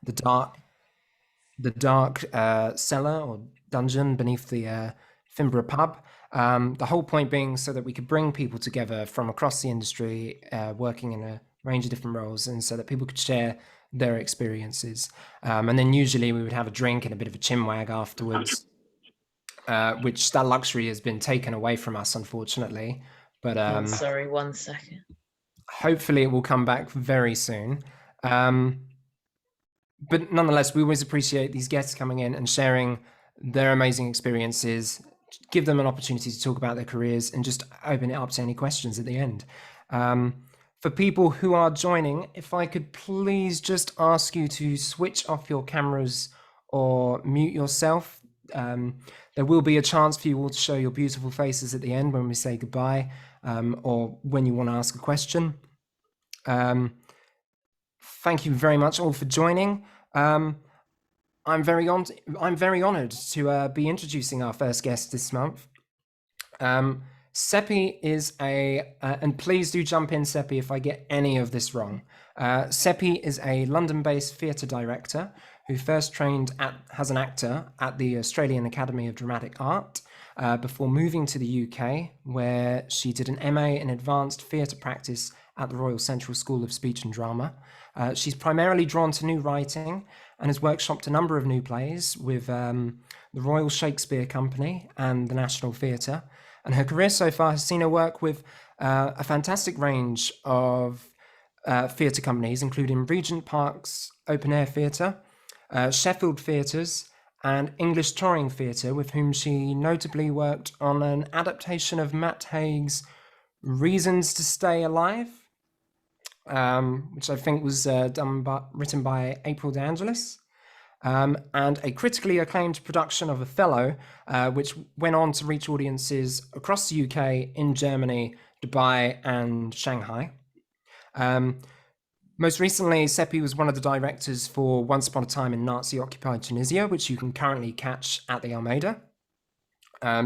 the dark cellar or dungeon beneath the Finborough pub. The whole point being so that we could bring people together from across the industry, working in a range of different roles, and so that people could share their experiences. And then usually we would have a drink and a bit of a chinwag afterwards, which that luxury has been taken away from us, unfortunately. But Oh, sorry, 1 second. hopefully it will come back very soon. But nonetheless, we always appreciate these guests coming in and sharing their amazing experiences, give them an opportunity to talk about their careers, and just open it up to any questions at the end. For people who are joining, if I could please just ask you to switch off your cameras or mute yourself. There will be a chance for you all to show your beautiful faces at the end when we say goodbye, or when you want to ask a question. Thank you very much all for joining. I'm very honoured to be introducing our first guest this month. Sepy is and please do jump in, Sepy, if I get any of this wrong. Sepy is a London-based theatre director who first trained as an actor at the Australian Academy of Dramatic Art before moving to the UK, where she did an MA in Advanced Theatre Practice at the Royal Central School of Speech and Drama. She's primarily drawn to new writing and has workshopped a number of new plays with the Royal Shakespeare Company and the National Theatre. And her career so far has seen her work with a fantastic range of theatre companies, including Regent Park's Open Air Theatre, Sheffield Theatres, and English Touring Theatre, with whom she notably worked on an adaptation of Matt Haig's Reasons to Stay Alive, which I think was written by April De Angelis, and a critically acclaimed production of Othello, which went on to reach audiences across the UK, in Germany, Dubai, and Shanghai. Most recently, Sepy was one of the directors for Once Upon a Time in Nazi-occupied Tunisia, which you can currently catch at the Almeida.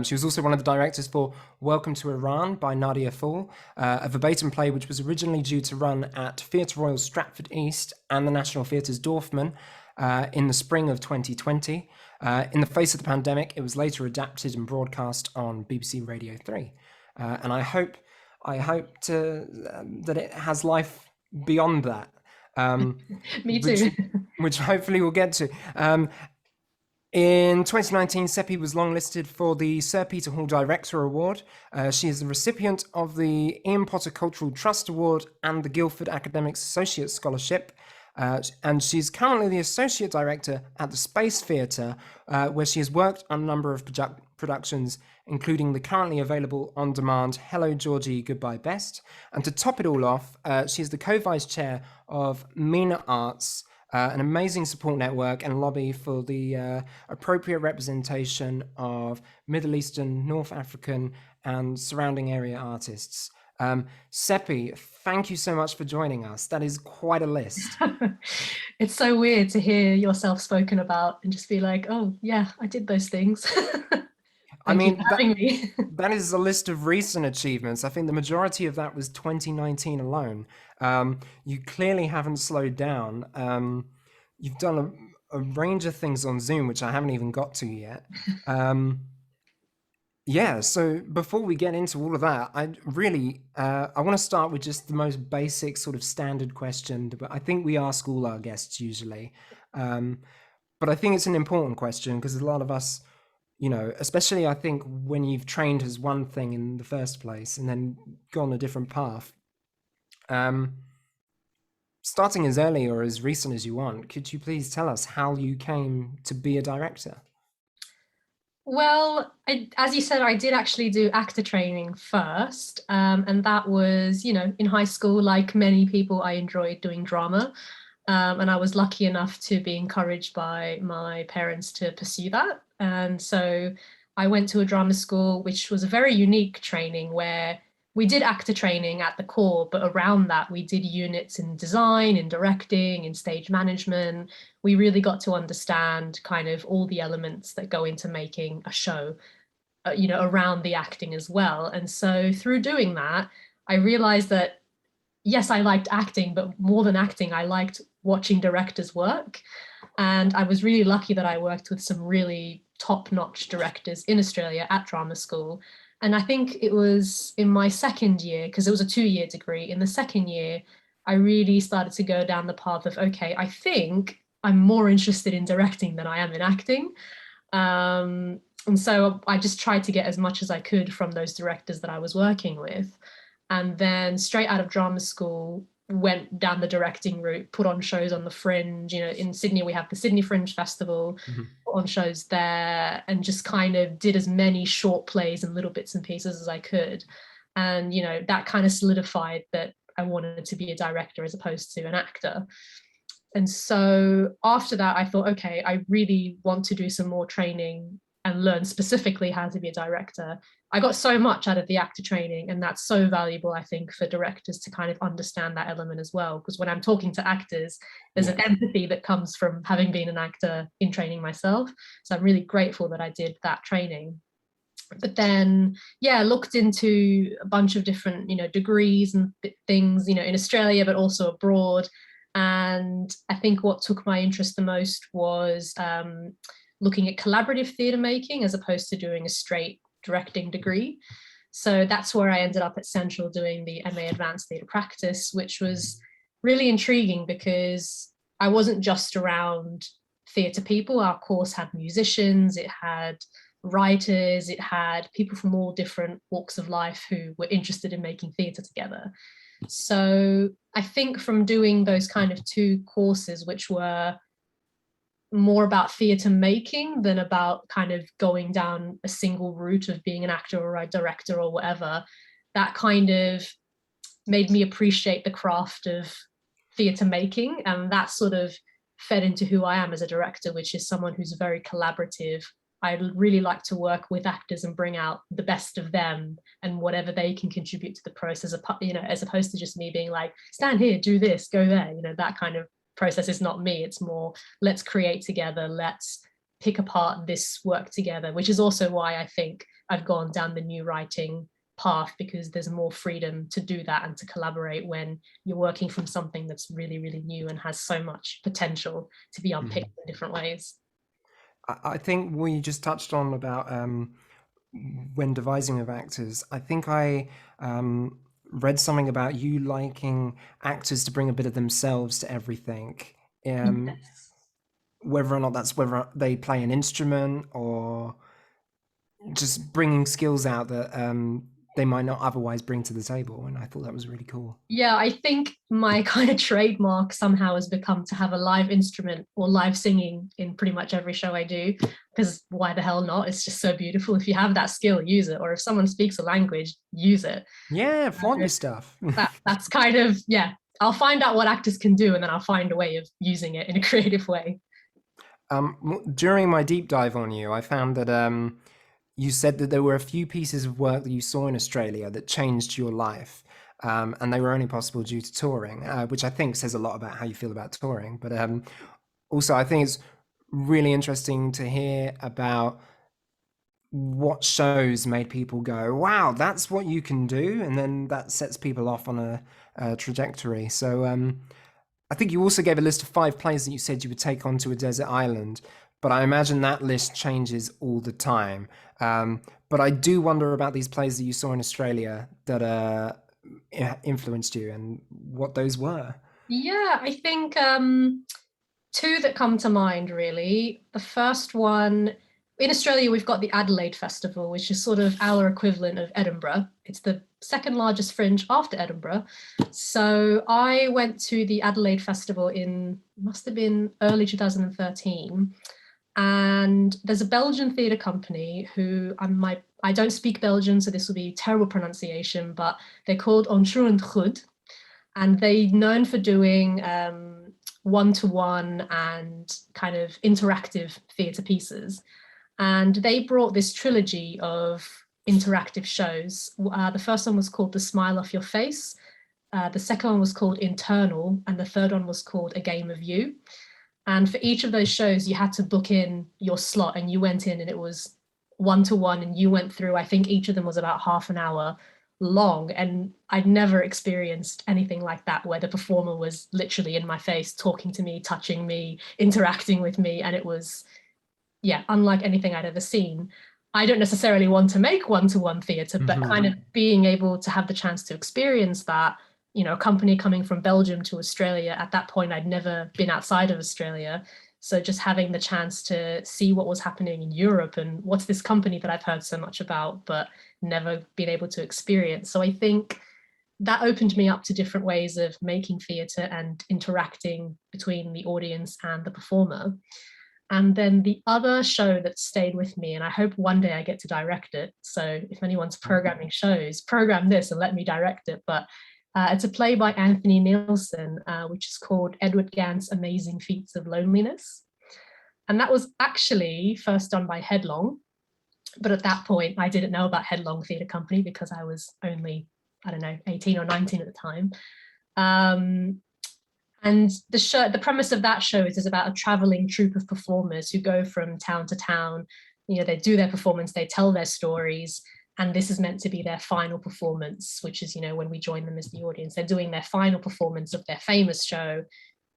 She was also one of the directors for Welcome to Iran by Nadia Fall, a verbatim play which was originally due to run at Theatre Royal Stratford East and the National Theatre's Dorfman in the spring of 2020. In the face of the pandemic, it was later adapted and broadcast on BBC Radio 3. And I hope that it has life beyond that. Me too. Which hopefully we'll get to. In 2019, Sepy was longlisted for the Sir Peter Hall Director Award. She is the recipient of the Ian Potter Cultural Trust Award and the Guildford Academics Associate Scholarship. And she's currently the Associate Director at the Space Theatre, where she has worked on a number of productions, including the currently available on-demand Hello Georgie, Goodbye Best. And to top it all off, she is the co-vice chair of MENA Arts, an amazing support network and lobby for the appropriate representation of Middle Eastern, North African, and surrounding area artists. Sepy, thank you so much for joining us. That is quite a list. It's so weird to hear yourself spoken about and just be like, oh yeah, I did those things. I mean, that is a list of recent achievements. I think the majority of that was 2019 alone. You clearly haven't slowed down. You've done a range of things on Zoom, which I haven't even got to yet. Yeah, so before we get into all of that, I want to start with just the most basic sort of standard question, but I think we ask all our guests usually. But I think it's an important question because a lot of us, especially I think when you've trained as one thing in the first place and then gone a different path, starting as early or as recent as you want, could you please tell us how you came to be a director? Well, as you said, I did actually do actor training first, and that was, in high school. Like many people, I enjoyed doing drama, and I was lucky enough to be encouraged by my parents to pursue that. And so I went to a drama school, which was a very unique training where we did actor training at the core, but around that we did units in design, in directing, in stage management. We really got to understand kind of all the elements that go into making a show, around the acting as well. And so through doing that, I realized that, yes, I liked acting, but more than acting, I liked watching directors work. And I was really lucky that I worked with some really top-notch directors in Australia at drama school. And I think it was in my second year, because it was a 2-year degree, in the second year, I really started to go down the path of, okay, I think I'm more interested in directing than I am in acting. And so I just tried to get as much as I could from those directors that I was working with. And then straight out of drama school, went down the directing route, put on shows on the Fringe. You know, in Sydney, we have the Sydney Fringe Festival, put on shows there, and just kind of did as many short plays and little bits and pieces as I could. And, you know, that kind of solidified that I wanted to be a director as opposed to an actor. And so after that, I thought, okay, I really want to do some more training and learn specifically how to be a director. I got so much out of the actor training, and that's so valuable, I think, for directors to kind of understand that element as well. Because when I'm talking to actors, there's an empathy that comes from having been an actor in training myself. So I'm really grateful that I did that training. But then, yeah, looked into a bunch of different, you know, degrees and things, you know, in Australia, but also abroad. And I think what took my interest the most was looking at collaborative theatre making as opposed to doing a straight directing degree. So that's where I ended up at Central doing the MA Advanced Theatre Practice, which was really intriguing because I wasn't just around theatre people. Our course had musicians, it had writers, it had people from all different walks of life who were interested in making theatre together. So I think from doing those kind of two courses, which were more about theatre making than about kind of going down a single route of being an actor or a director or whatever, that kind of made me appreciate the craft of theatre making. And that sort of fed into who I am as a director, which is someone who's very collaborative. I really like to work with actors and bring out the best of them and whatever they can contribute to the process, you know, as opposed to just me being like, stand here, do this, go there, you know, that kind of process is not me. It's more, let's create together, let's pick apart this work together, which is also why I think I've gone down the new writing path, because there's more freedom to do that and to collaborate when you're working from something that's really, really new and has so much potential to be unpicked in different ways. I think what you just touched on about when devising of actors, I think I read something about you liking actors to bring a bit of themselves to everything. Yes. Whether or not that's whether they play an instrument or just bringing skills out that they might not otherwise bring to the table. And I thought that was really cool. Yeah, I think my kind of trademark somehow has become to have a live instrument or live singing in pretty much every show I do, because why the hell not? It's just so beautiful. If you have that skill, use it. Or if someone speaks a language, use it. Yeah, flaunt your stuff. That's kind of, yeah, I'll find out what actors can do and then I'll find a way of using it in a creative way. During my deep dive on you, I found that you said that there were a few pieces of work that you saw in Australia that changed your life, and they were only possible due to touring, which I think says a lot about how you feel about touring. But also, I think it's really interesting to hear about what shows made people go, wow, that's what you can do, and then that sets people off on a trajectory. So I think you also gave a list of 5 plays that you said you would take onto a desert island, but I imagine that list changes all the time. But I do wonder about these plays that you saw in Australia that influenced you and what those were. Yeah, I think 2 that come to mind, really. The first one, in Australia, we've got the Adelaide Festival, which is sort of our equivalent of Edinburgh. It's the second largest fringe after Edinburgh. So I went to the Adelaide Festival must have been early 2013. And there's a Belgian theatre company who I don't speak Belgian, so this will be terrible pronunciation, but they're called Ontroerend Goed. And they're known for doing one-to-one and kind of interactive theatre pieces. And they brought this trilogy of interactive shows. The first one was called The Smile Off Your Face. The second one was called Internal. And the third one was called A Game of You. And for each of those shows, you had to book in your slot, and you went in and it was one-to-one, and you went through, I think each of them was about half an hour long, and I'd never experienced anything like that where the performer was literally in my face, talking to me, touching me, interacting with me, and it was, yeah, unlike anything I'd ever seen. I don't necessarily want to make one-to-one theatre, but kind of being able to have the chance to experience that, you know, a company coming from Belgium to Australia. At that point, I'd never been outside of Australia. So just having the chance to see what was happening in Europe and what's this company that I've heard so much about, but never been able to experience. So I think that opened me up to different ways of making theatre and interacting between the audience and the performer. And then the other show that stayed with me, and I hope one day I get to direct it. So if anyone's programming shows, program this and let me direct it. But it's a play by Anthony Nielsen, which is called Edward Gant's Amazing Feats of Loneliness. And that was actually first done by Headlong. But at that point, I didn't know about Headlong Theatre Company because I was only, I don't know, 18 or 19 at the time. And the premise of that show is about a traveling troupe of performers who go from town to town. You know, they do their performance, they tell their stories, and this is meant to be their final performance, which is, you know, when we join them as the audience, they're doing their final performance of their famous show.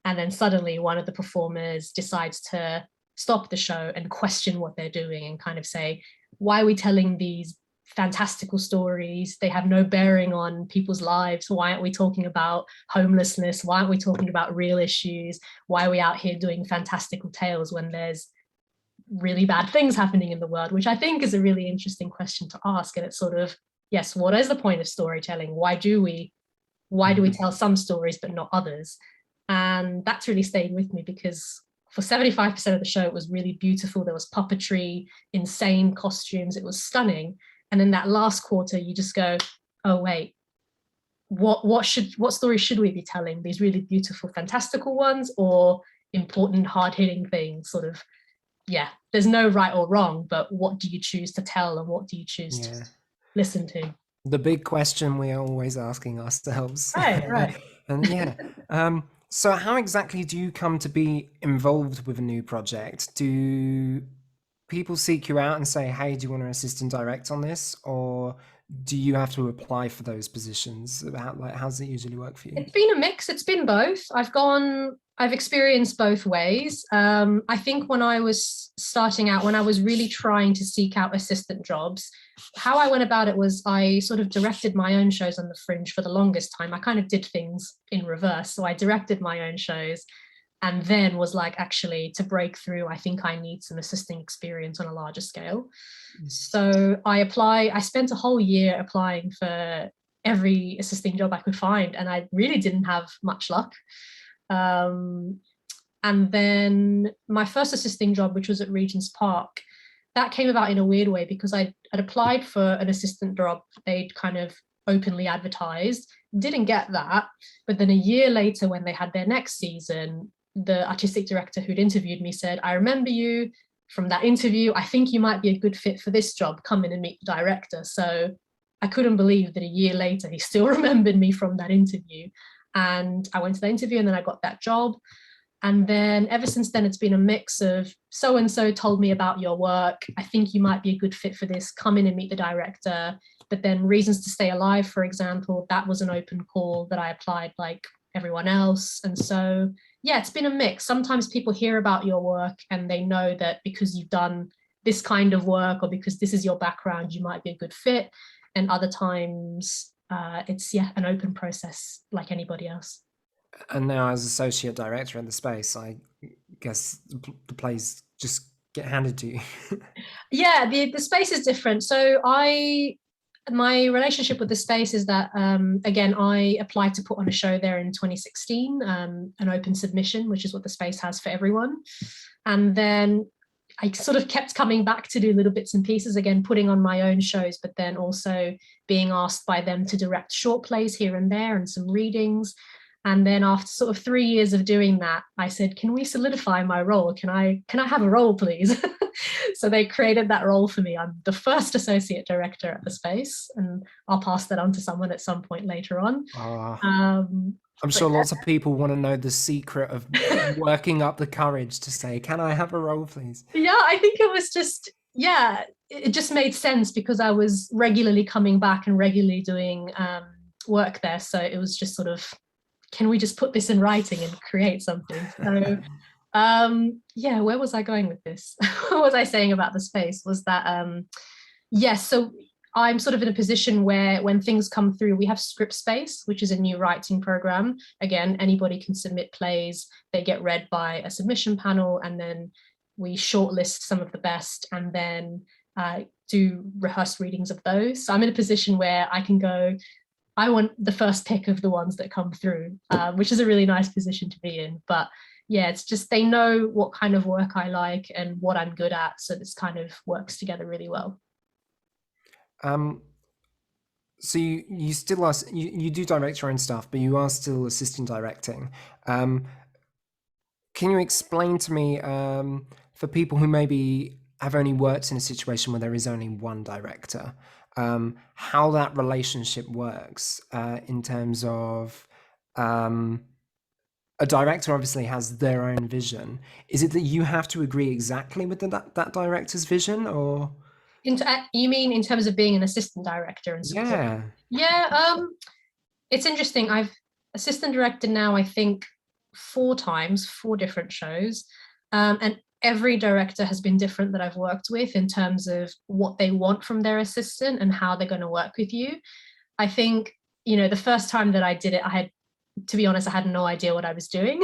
And then suddenly one of the performers decides to stop the show and question what they're doing and kind of say, why are we telling these fantastical stories? They have no bearing on people's lives. Why aren't we talking about homelessness? Why aren't we talking about real issues? Why are we out here doing fantastical tales when there's really bad things happening in the world? Which I think is a really interesting question to ask. And it's sort of, yes, what is the point of storytelling? Why do we tell some stories but not others? And that's really stayed with me because for 75% of the show, it was really beautiful. There was puppetry, insane costumes. It was stunning. And in that last quarter, you just go, oh, wait, what story should we be telling? These really beautiful, fantastical ones, or important, hard-hitting things? Sort of, yeah, there's no right or wrong, but what do you choose to tell and what do you choose to listen to? The big question we're always asking ourselves. Right. And yeah. So how exactly do you come to be involved with a new project? Do people seek you out and say, hey, do you want to assist and direct on this? Or do you have to apply for those positions? How does it usually work for you? It's been a mix. It's been both. I've experienced both ways. I think when I was starting out, when I was really trying to seek out assistant jobs, how I went about it was I sort of directed my own shows on the Fringe for the longest time. I kind of did things in reverse. So I directed my own shows and then was like, actually, to break through, I think I need some assisting experience on a larger scale. So I spent a whole year applying for every assisting job I could find, and I really didn't have much luck. And then my first assisting job, which was at Regent's Park, that came about in a weird way because I'd applied for an assistant job they'd kind of openly advertised, didn't get that. But then a year later, when they had their next season, the artistic director who'd interviewed me said, I remember you from that interview. I think you might be a good fit for this job. Come in and meet the director. So I couldn't believe that a year later, he still remembered me from that interview. And I went to the interview and then I got that job. And then ever since then, it's been a mix of so-and-so told me about your work. I think you might be a good fit for this. Come in and meet the director. But then Reasons to Stay Alive, for example, that was an open call that I applied like everyone else. And so, yeah, it's been a mix. Sometimes people hear about your work and they know that because you've done this kind of work or because this is your background, you might be a good fit. And other times it's, yeah, an open process like anybody else. And now as associate director in the space, I guess the plays just get handed to you. Yeah, the space is different. So my relationship with the space is that, again, I applied to put on a show there in 2016, an open submission, which is what the space has for everyone. And then I sort of kept coming back to do little bits and pieces, again, putting on my own shows, but then also being asked by them to direct short plays here and there and some readings. And then after sort of 3 years of doing that, I said, can we solidify my role? Can I have a role, please? So they created that role for me. I'm the first associate director at the space, and I'll pass that on to someone at some point later on. I'm sure lots of people want to know the secret of working up the courage to say, can I have a role, please? Yeah, I think it was just, yeah, it just made sense because I was regularly coming back and regularly doing work there. So it was just sort of, can we just put this in writing and create something? So yeah, where was I going with this? What was I saying about the space was that yes, so I'm sort of in a position where when things come through, we have Script Space, which is a new writing program. Again, anybody can submit plays, they get read by a submission panel, and then we shortlist some of the best and then do rehearsed readings of those. So I'm in a position where I can go, I want the first pick of the ones that come through, which is a really nice position to be in. But yeah, it's just they know what kind of work I like and what I'm good at. So this kind of works together really well. So you still are, you do direct your own stuff, but you are still assistant directing. Can you explain to me, for people who maybe have only worked in a situation where there is only one director, how that relationship works in terms of a director obviously has their own vision. Is it that you have to agree exactly with that director's vision, or? You mean in terms of being an assistant director and support? Yeah. Yeah, it's interesting. I've assistant directed now, I think, 4 times, 4 different shows. And every director has been different that I've worked with in terms of what they want from their assistant and how they're going to work with you. I think, the first time that I did it, to be honest, I had no idea what I was doing.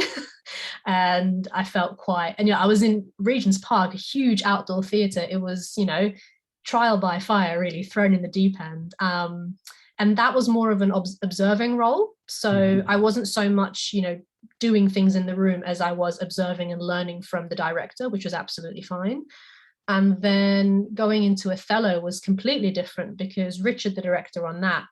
And I felt and I was in Regent's Park, a huge outdoor theatre. It was, trial by fire, really thrown in the deep end. And that was more of an observing role. So I wasn't so much, doing things in the room as I was observing and learning from the director, which was absolutely fine. And then going into Othello was completely different because Richard, the director on that,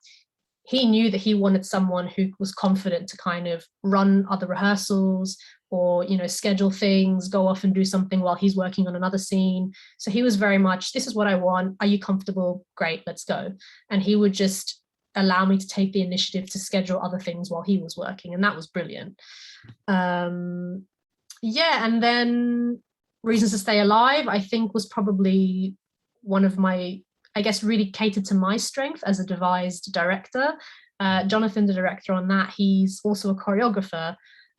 he knew that he wanted someone who was confident to kind of run other rehearsals or, schedule things, go off and do something while he's working on another scene. So he was very much, this is what I want. Are you comfortable? Great, let's go. And he would just allow me to take the initiative to schedule other things while he was working. And that was brilliant. Yeah, and then Reasons to Stay Alive, I think, was probably one of my, I guess, really catered to my strength as a devised director. Jonathan, the director on that, he's also a choreographer,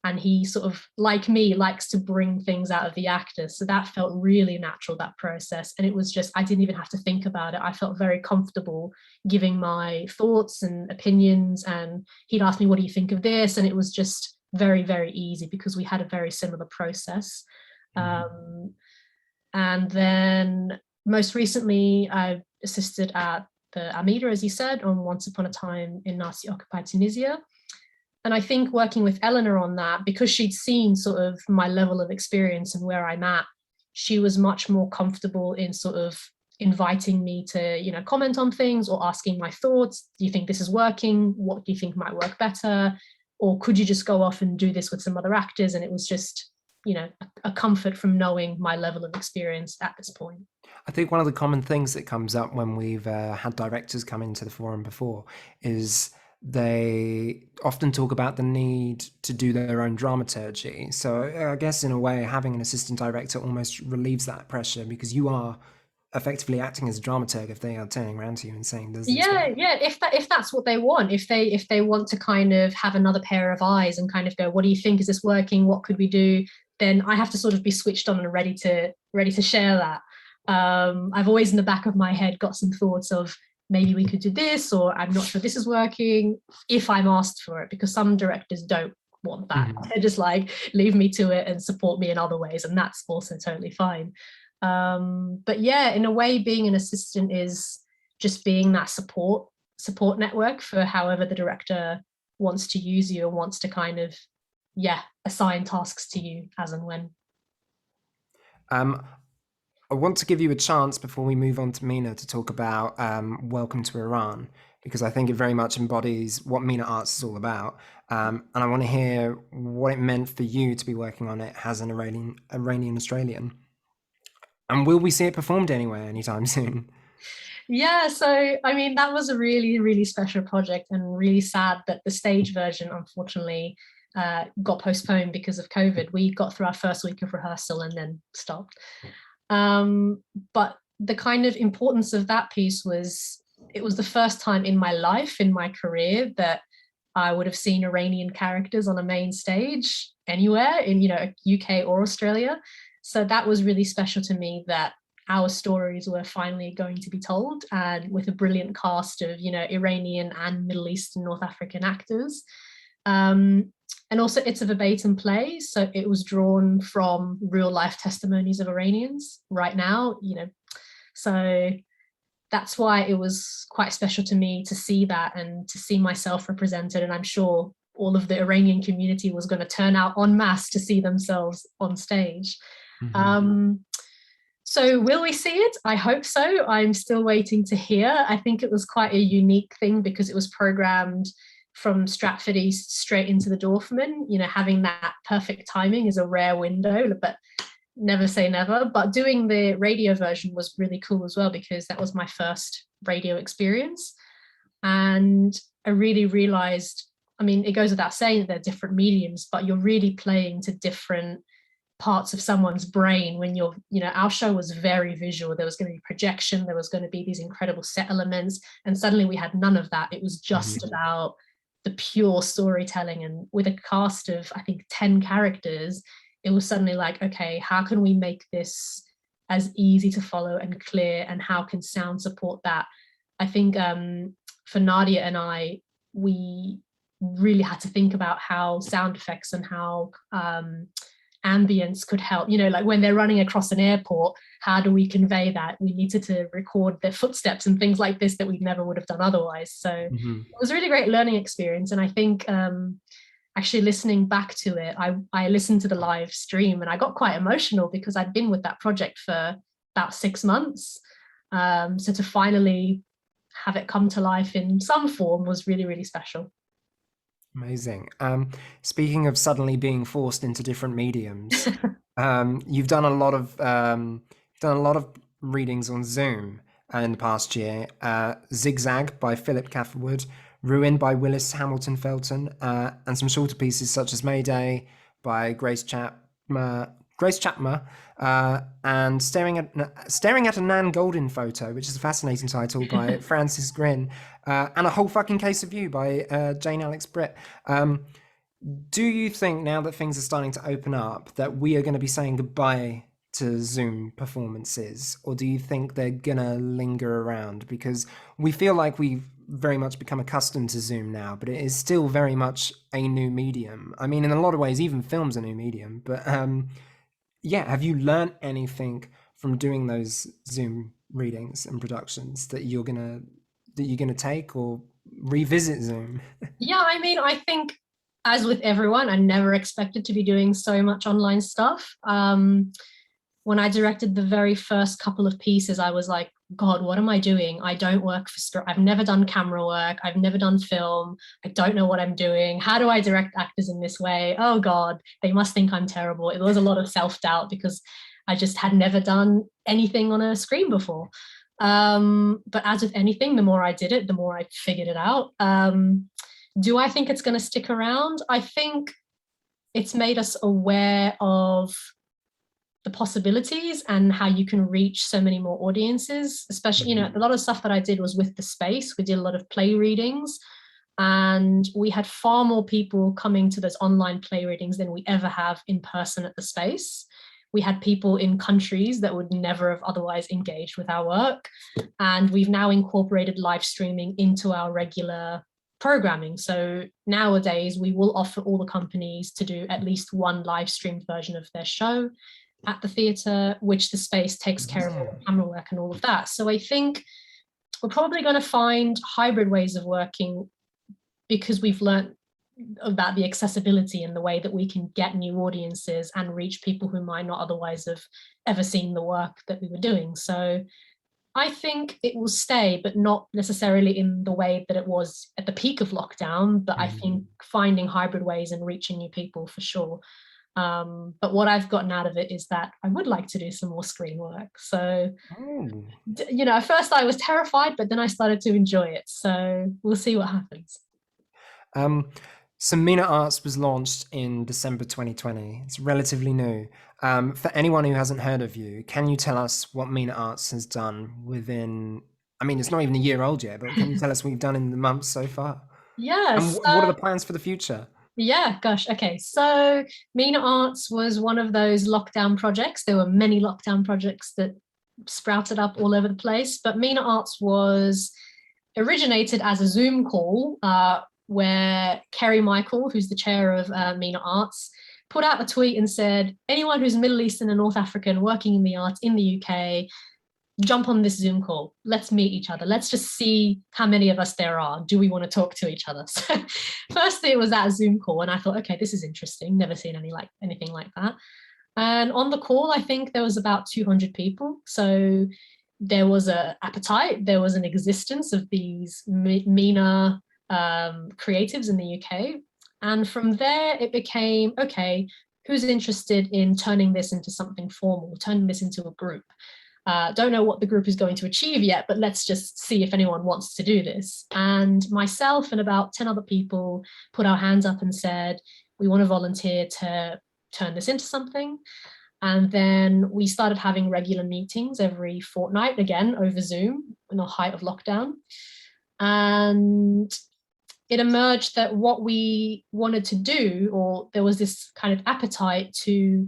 and he sort of, like me, likes to bring things out of the actors. So that felt really natural, that process. And it was just, I didn't even have to think about it. I felt very comfortable giving my thoughts and opinions, and he'd ask me, what do you think of this? And it was just very, very easy because we had a very similar process. And then most recently, I assisted at the Amida, as you said, on Once Upon a Time in Nazi-occupied Tunisia. And I think working with Eleanor on that, because she'd seen sort of my level of experience and where I'm at, she was much more comfortable in sort of inviting me to, comment on things or asking my thoughts. Do you think this is working? What do you think might work better? Or could you just go off and do this with some other actors? And it was just, a comfort from knowing my level of experience at this point. I think one of the common things that comes up when we've had directors come into the forum before is they often talk about the need to do their own dramaturgy. So I guess in a way, having an assistant director almost relieves that pressure because you are effectively acting as a dramaturg if they are turning around to you and saying, "Does this work?" Yeah. If that's what they want, if they want to kind of have another pair of eyes and kind of go, what do you think? Is this working? What could we do? Then I have to sort of be switched on and ready to share that. I've always in the back of my head got some thoughts of maybe we could do this, or I'm not sure this is working, if I'm asked for it, because some directors don't want that. They're just like, leave me to it and support me in other ways, and that's also totally fine. But yeah, in a way, being an assistant is just being that support network for however the director wants to use you and wants to kind of, assign tasks to you as and when. I want to give you a chance before we move on to MENA to talk about Welcome to Iran, because I think it very much embodies what MENA Arts is all about. And I want to hear what it meant for you to be working on it as an Iranian Australian. And will we see it performed anywhere anytime soon? Yeah, so I mean, that was a really, really special project, and really sad that the stage version, unfortunately, got postponed because of COVID. We got through our first week of rehearsal and then stopped. But the kind of importance of that piece was, it was the first time in my life, in my career, that I would have seen Iranian characters on a main stage anywhere in, UK or Australia. So that was really special to me, that our stories were finally going to be told, and with a brilliant cast of, Iranian and Middle Eastern, North African actors. And also it's a verbatim play, so it was drawn from real life testimonies of Iranians right now, so that's why it was quite special to me to see that and to see myself represented. And I'm sure all of the Iranian community was going to turn out en masse to see themselves on stage. So will we see it? I hope so. I'm still waiting to hear. I think it was quite a unique thing because it was programmed from Stratford East straight into the Dorfman. Having that perfect timing is a rare window, but never say never. But doing the radio version was really cool as well, because that was my first radio experience. And I really realized, it goes without saying that they're different mediums, but you're really playing to different parts of someone's brain when you're, our show was very visual. There was going to be projection, there was going to be these incredible set elements, and suddenly we had none of that. It was just about the pure storytelling. And with a cast of, I think, 10 characters, it was suddenly like, okay, how can we make this as easy to follow and clear, and how can sound support that? I think for Nadia and I, we really had to think about how sound effects and how ambience could help. Like when they're running across an airport, how do we convey that? We needed to record their footsteps and things like this that we never would have done otherwise. So it was a really great learning experience. And I think actually listening back to it, I listened to the live stream and I got quite emotional because I'd been with that project for about 6 months. So to finally have it come to life in some form was really, really special. Amazing. Speaking of suddenly being forced into different mediums, you've done a lot of readings on Zoom in the past year. Zigzag by Philip Catherwood, Ruin by Willis Hamilton Felton, and some shorter pieces such as Mayday by Grace Chapman, and Staring at a Nan Goldin Photo, which is a fascinating title, by Francis Grin, and A Whole Fucking Case of You by Jane Alex Britt. Do you think now that things are starting to open up that we are going to be saying goodbye to Zoom performances, or do you think they're gonna linger around? Because we feel like we've very much become accustomed to Zoom now, but it is still very much a new medium. In a lot of ways, even film's a new medium. But have you learnt anything from doing those Zoom readings and productions that you're gonna take or revisit Zoom? Yeah, I think, as with everyone, I never expected to be doing so much online stuff. When I directed the very first couple of pieces, I was like, God, what am I doing? I don't work for I've never done camera work. I've never done film. I don't know what I'm doing. How do I direct actors in this way? Oh God, they must think I'm terrible. It was a lot of self-doubt because I just had never done anything on a screen before. But as with anything, the more I did it, the more I figured it out. Do I think it's going to stick around? I think it's made us aware of the possibilities and how you can reach so many more audiences, especially, a lot of stuff that I did was with the space. We did a lot of play readings, and we had far more people coming to those online play readings than we ever have in person at the space. We had people in countries that would never have otherwise engaged with our work. And we've now incorporated live streaming into our regular programming. So nowadays we will offer all the companies to do at least one live streamed version of their show at the theatre, which the space takes care of all the camera work and all of that. So I think we're probably going to find hybrid ways of working because we've learned about the accessibility and the way that we can get new audiences and reach people who might not otherwise have ever seen the work that we were doing. So I think it will stay, but not necessarily in the way that it was at the peak of lockdown, but I think finding hybrid ways and reaching new people for sure. But what I've gotten out of it is that I would like to do some more screen work. So, at first I was terrified, but then I started to enjoy it. So we'll see what happens. So MENA Arts was launched in December 2020. It's relatively new. For anyone who hasn't heard of you, can you tell us what MENA Arts has done within, I mean, it's not even a year old yet, but can you tell us what you've done in the months so far? And Yes. what are the plans for the future? Yeah, gosh. Okay. So MENA Arts was one of those lockdown projects. There were many lockdown projects that sprouted up all over the place, but MENA Arts was originated as a Zoom call where Kerry Michael, who's the chair of MENA Arts, put out a tweet and said, anyone who's Middle Eastern and North African working in the arts in the UK, jump on this Zoom call. Let's meet each other. Let's just see how many of us there are. Do we want to talk to each other? So firstly, it was that Zoom call, and I thought, okay, this is interesting. Never seen anything like that. And on the call, I think there was about 200 people. So there was an appetite, there was an existence of these MENA creatives in the UK. And from there, it became, okay, who's interested in turning this into something formal, turning this into a group? Don't know what the group is going to achieve yet, but let's just see if anyone wants to do this. And myself and about 10 other people put our hands up and said, we want to volunteer to turn this into something. And then we started having regular meetings every fortnight, again, over Zoom in the height of lockdown. And it emerged that what we wanted to do, or there was this kind of appetite to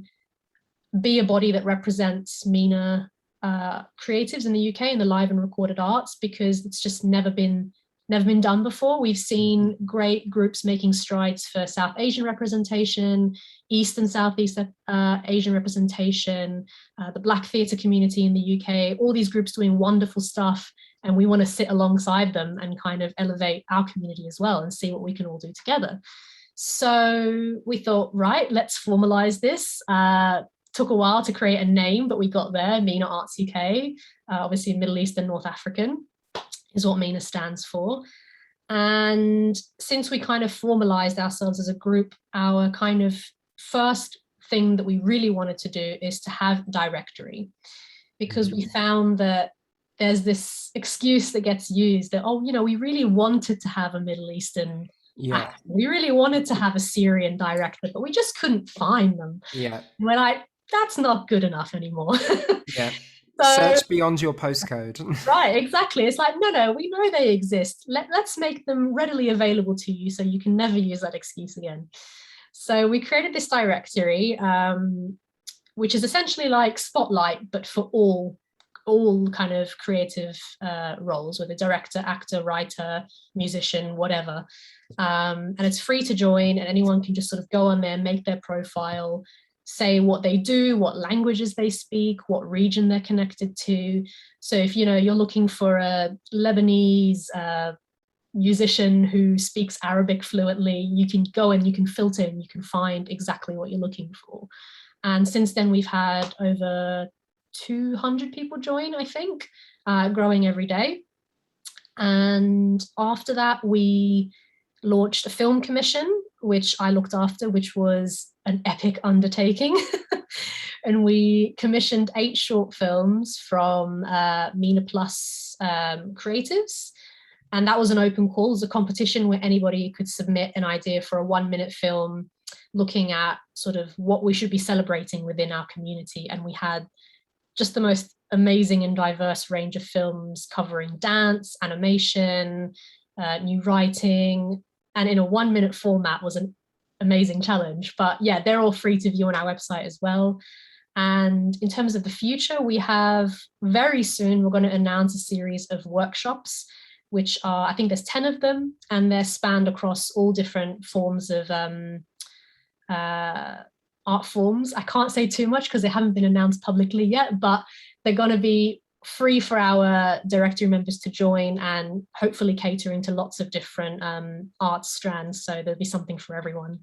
be a body that represents MENA creatives in the UK in the live and recorded arts, because it's just never been done before. We've seen great groups making strides for South Asian representation, East and Southeast Asian representation, the Black theatre community in the UK, all these groups doing wonderful stuff, and we want to sit alongside them and kind of elevate our community as well and see what we can all do together. So we thought, right, let's formalize this. Took a while to create a name, but we got there. MENA Arts UK, obviously Middle East and North African is what MENA stands for. And since we kind of formalized ourselves as a group, our kind of first thing that we really wanted to do is to have directory, because we found that there's this excuse that gets used that, oh, you know, we really wanted to have a Middle Eastern actor. We really wanted to have a Syrian director, but we just couldn't find them. Yeah. We're like, that's not good enough anymore. Yeah. So, search beyond your postcode. right, exactly. It's like, no, we know they exist. Let's make them readily available to you so you can never use that excuse again. So we created this directory, which is essentially like Spotlight, but for all kind of creative roles, whether director, actor, writer, musician, whatever. And it's free to join, and anyone can just sort of go on there, make their profile, say what they do, what languages they speak, what region they're connected to. So if you're looking for a Lebanese musician who speaks Arabic fluently, you can go and you can filter and you can find exactly what you're looking for. And since then, we've had over 200 people join, I think, growing every day. And after that, we launched a film commission, which I looked after, which was an epic undertaking. And we commissioned 8 short films from MENA Plus creatives. And that was an open call. It was a competition where anybody could submit an idea for a 1-minute film looking at sort of what we should be celebrating within our community. And we had just the most amazing and diverse range of films covering dance, animation, new writing, and in a 1-minute format was an amazing challenge. But yeah, they're all free to view on our website as well. And in terms of the future, we have very soon, we're going to announce a series of workshops, which are, I think there's 10 of them, and they're spanned across all different forms of art forms. I can't say too much because they haven't been announced publicly yet, but they're going to be free for our directory members to join, and hopefully catering to lots of different art strands. So there'll be something for everyone.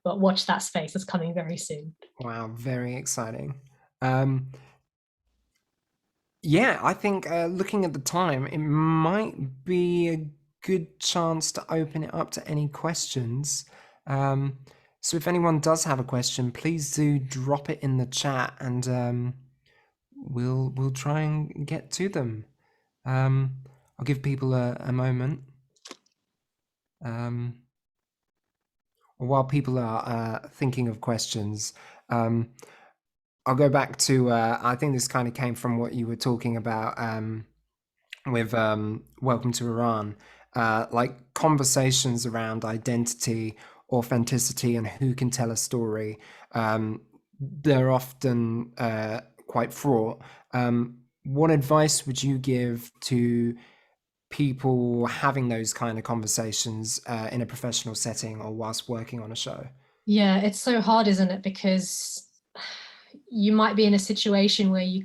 But watch that space. It's coming very soon. Wow, very exciting. Yeah, I think looking at the time, it might be a good chance to open it up to any questions. So if anyone does have a question, please do drop it in the chat, and we'll try and get to them. I'll give people a moment. while people are thinking of questions, I'll go back to, I think this kind of came from what you were talking about with Welcome to Iran, like conversations around identity, authenticity, and who can tell a story. They're often quite fraught. What advice would you give to people having those kind of conversations in a professional setting or whilst working on a show? Yeah, it's so hard, isn't it? Because you might be in a situation where you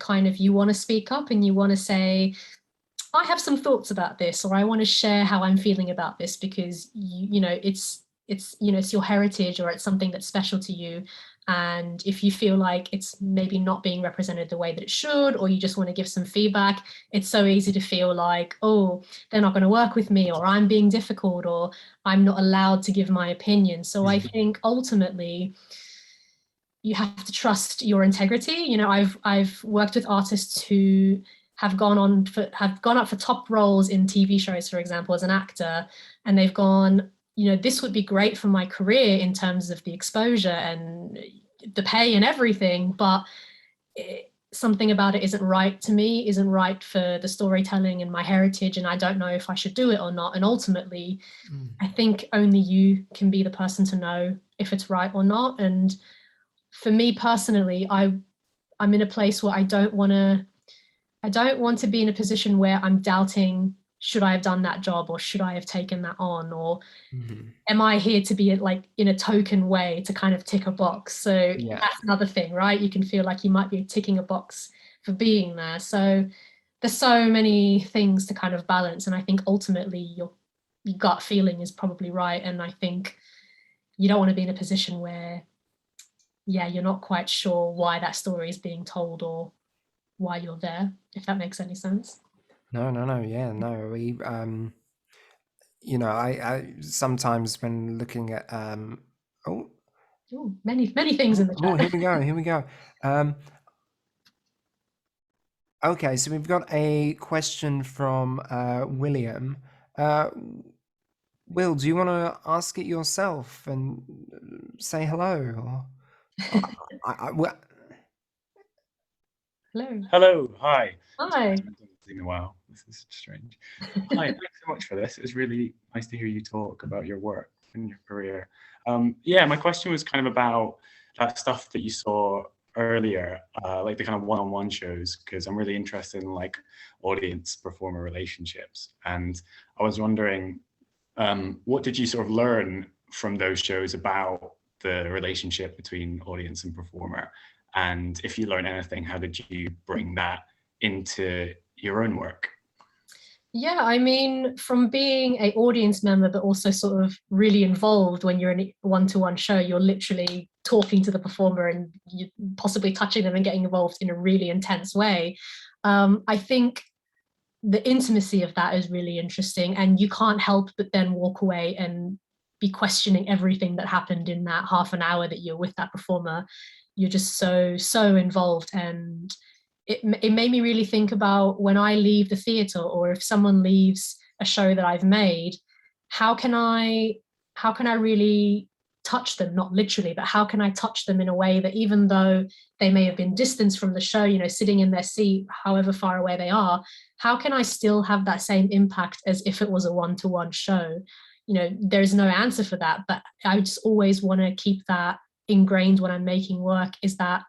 want to speak up and you want to say, I have some thoughts about this, or I want to share how I'm feeling about this, because it's your heritage, or it's something that's special to you. And if you feel like it's maybe not being represented the way that it should, or you just want to give some feedback, it's so easy to feel like, oh, they're not going to work with me, or I'm being difficult, or I'm not allowed to give my opinion. So I think ultimately you have to trust your integrity. I've worked with artists who have gone up for top roles in TV shows, for example, as an actor, and they've gone, this would be great for my career in terms of the exposure and the pay and everything, but something about it isn't right to me, isn't right for the storytelling and my heritage, and I don't know if I should do it or not. And ultimately, I think only you can be the person to know if it's right or not. And for me personally, I'm in a place where I don't want to be in a position where I'm doubting, should I have done that job, or should I have taken that on, or am I here to be like in a token way to kind of tick a box? So Yeah. that's another thing, right? You can feel like you might be ticking a box for being there. So there's so many things to kind of balance, and I think ultimately your gut feeling is probably right. And I think you don't want to be in a position where you're not quite sure why that story is being told or why you're there, if that makes any sense. No, yeah, no. I sometimes when looking at oh Ooh, many things in the oh, chat. here we go. Um, okay, so we've got a question from William. Uh, Will, do you want to ask it yourself and say hello? Or well, Hello. Hello, hi. Sorry, I Hi. haven't done this in a while. This is strange. Hi, thanks so much for this. It was really nice to hear you talk about your work and your career. Yeah, my question was kind of about that stuff that you saw earlier, like the kind of one-on-one shows, because I'm really interested in like audience performer relationships. And I was wondering, what did you sort of learn from those shows about the relationship between audience and performer? And if you learned anything, how did you bring that into your own work? Yeah, I mean, from being a audience member, but also sort of really involved when you're in a one-to-one show, you're literally talking to the performer and you possibly touching them and getting involved in a really intense way. I think the intimacy of that is really interesting, and you can't help but then walk away and be questioning everything that happened in that half an hour that you're with that performer. You're just so involved, and it made me really think about when I leave the theatre, or if someone leaves a show that I've made, how can I really touch them, not literally, but how can I touch them in a way that even though they may have been distanced from the show, sitting in their seat, however far away they are, how can I still have that same impact as if it was a one-to-one show? There's no answer for that, but I just always want to keep that ingrained when I'm making work, is that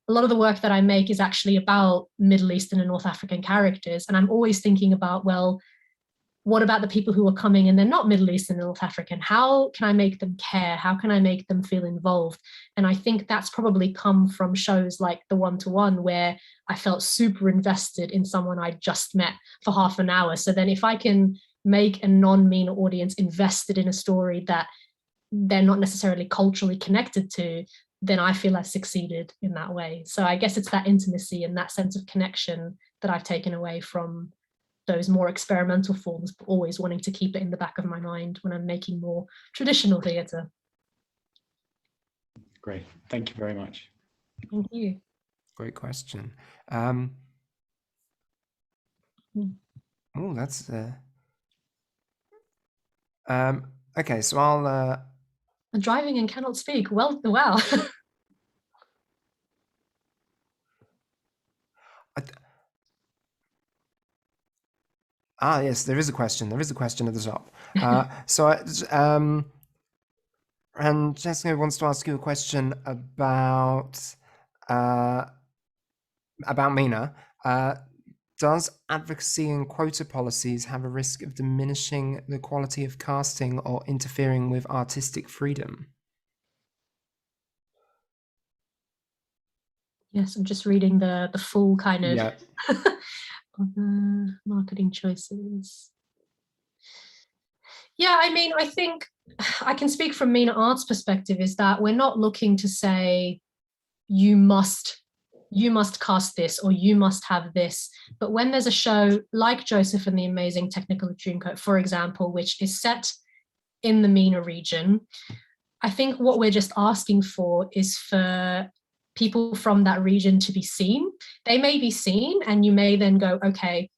a lot of the work that I make is actually about Middle Eastern and North African characters. And I'm always thinking about, well, what about the people who are coming and they're not Middle Eastern and North African? How can I make them care? How can I make them feel involved? And I think that's probably come from shows like The One-to-One, where I felt super invested in someone I just met for half an hour. So then if I can make a non-MENA audience invested in a story that they're not necessarily culturally connected to, then I feel I've succeeded in that way. So I guess it's that intimacy and that sense of connection that I've taken away from those more experimental forms, but always wanting to keep it in the back of my mind when I'm making more traditional theatre. Great, thank you very much. Thank you. great question. Oh, that's okay. So Driving and cannot speak. Well, wow. Yes, there is a question. There is a question at the top. And Jessica wants to ask you a question about MENA. Does advocacy and quota policies have a risk of diminishing the quality of casting or interfering with artistic freedom? Yes, I'm just reading the full kind of Yeah. of the marketing choices. Yeah, I mean, I think I can speak from MENA Arts perspective, is that we're not looking to say you must cast this or you must have this. But when there's a show like Joseph and the Amazing Technicolor Dreamcoat, for example, which is set in the MENA region, I think what we're just asking for is for people from that region to be seen. They may be seen and you may then go, okay,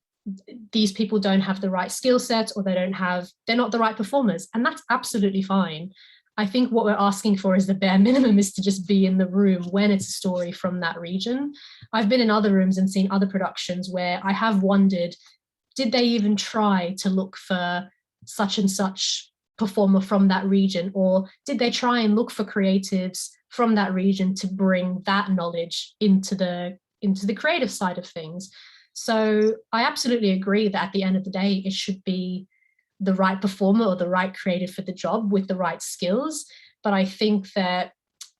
these people don't have the right skill set, or they're not the right performers, and that's absolutely fine. I think what we're asking for is the bare minimum, is to just be in the room when it's a story from that region. I've been in other rooms and seen other productions where I have wondered, did they even try to look for such and such performer from that region, or did they try and look for creatives from that region to bring that knowledge into the creative side of things? So I absolutely agree that at the end of the day, it should be the right performer or the right creative for the job with the right skills. But I think that,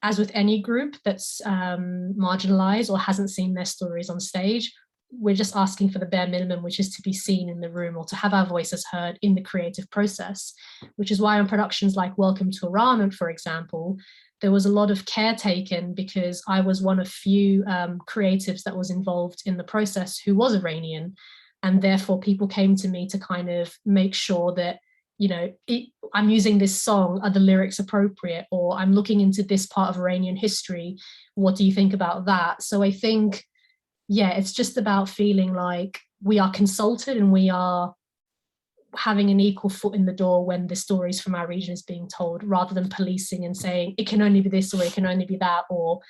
as with any group that's marginalized or hasn't seen their stories on stage, we're just asking for the bare minimum, which is to be seen in the room or to have our voices heard in the creative process, which is why on productions like Welcome to Iran, for example, there was a lot of care taken, because I was one of few creatives that was involved in the process who was Iranian. And therefore people came to me to kind of make sure that, you know, I'm using this song, are the lyrics appropriate? Or I'm looking into this part of Iranian history, what do you think about that? So I think, yeah, it's just about feeling like we are consulted and we are having an equal foot in the door when the stories from our region is being told, rather than policing and saying it can only be this or it can only be that. Or,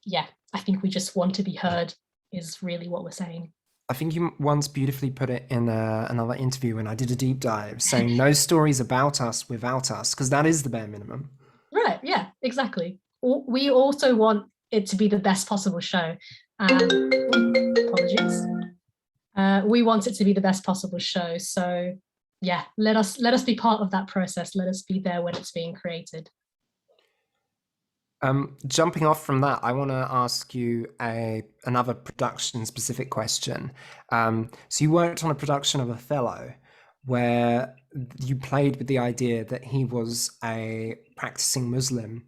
yeah, I think we just want to be heard is really what we're saying. I think you once beautifully put it in another interview when I did a deep dive, saying no stories about us without us, because that is the bare minimum. Right, yeah, exactly. We also want it to be the best possible show. Apologies. We want it to be the best possible show. So yeah, let us be part of that process. Let us be there when it's being created. Jumping off from that, I want to ask you another production-specific question. So you worked on a production of Othello, where you played with the idea that he was a practicing Muslim,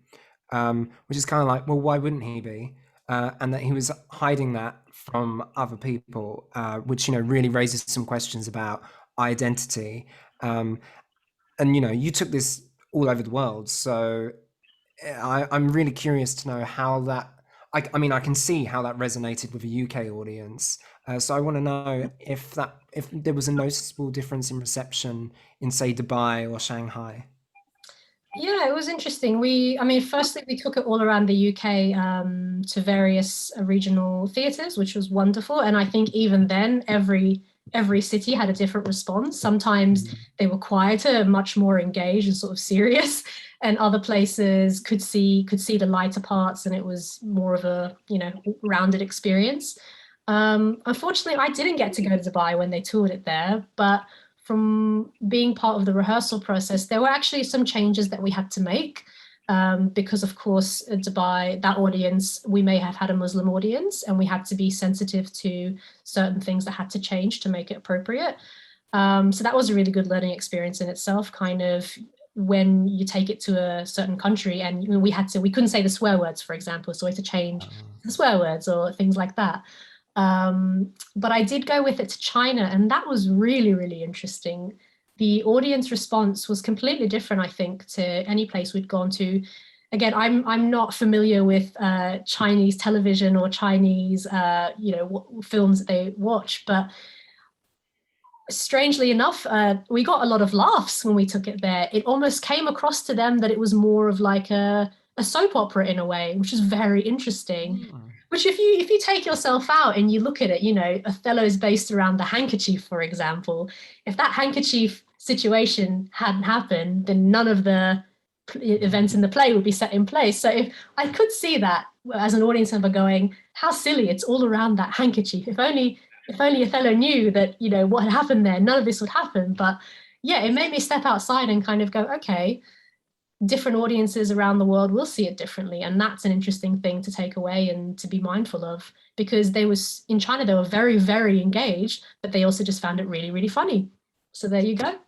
which is kind of like, well, why wouldn't he be? And that he was hiding that from other people, which, you know, really raises some questions about identity. And, you know, you took this all over the world, so I'm really curious to know how that, I mean, I can see how that resonated with a UK audience. So I want to know if there was a noticeable difference in reception in, say, Dubai or Shanghai. Yeah, it was interesting. Firstly, we took it all around the UK to various regional theatres, which was wonderful. And I think even then, every city had a different response. Sometimes they were quieter, much more engaged and sort of serious, and other places could see the lighter parts, and it was more of a, you know, rounded experience. Unfortunately, I didn't get to go to Dubai when they toured it there, but from being part of the rehearsal process, there were actually some changes that we had to make, because of course Dubai, that audience, we may have had a Muslim audience, and we had to be sensitive to certain things that had to change to make it appropriate. So that was a really good learning experience in itself, kind of when you take it to a certain country, and we couldn't say the swear words, for example, so we had to change the swear words or things like that. But I did go with it to China, and that was really, really interesting. The audience response was completely different, I think, to any place we'd gone to. Again, I'm not familiar with Chinese television or Chinese, films that they watch, but strangely enough, we got a lot of laughs when we took it there. It almost came across to them that it was more of like a soap opera in a way, which is very interesting. Which if you take yourself out and you look at it, you know, Othello's based around the handkerchief, for example. If that handkerchief situation hadn't happened, then none of the events in the play would be set in place. So if I could see that as an audience member going, how silly, it's all around that handkerchief. If only Othello knew that, you know, what had happened there, none of this would happen. But yeah, it made me step outside and kind of go, okay, different audiences around the world will see it differently. And that's an interesting thing to take away and to be mindful of, because in China, they were very, very engaged, but they also just found it really, really funny. So there you go.